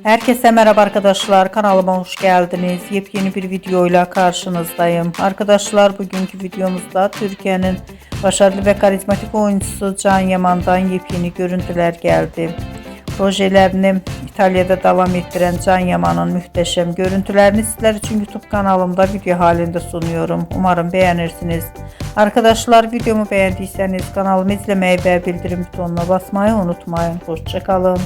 Herkese merhaba arkadaşlar, kanalıma hoş geldiniz. Yepyeni bir videoyla karşınızdayım. Arkadaşlar, bugünkü videomuzda Türkiye'nin başarılı ve karizmatik oyuncusu Can Yaman'dan yepyeni görüntüler geldi. Projelerini İtalya'da devam ettiren Can Yaman'ın muhteşem görüntülerini sizler için YouTube kanalımda video halinde sunuyorum. Umarım beğenirsiniz. Arkadaşlar, videomu beğendiyseniz kanalımı izlemeyi ve bildirim butonuna basmayı unutmayın. Hoşça kalın.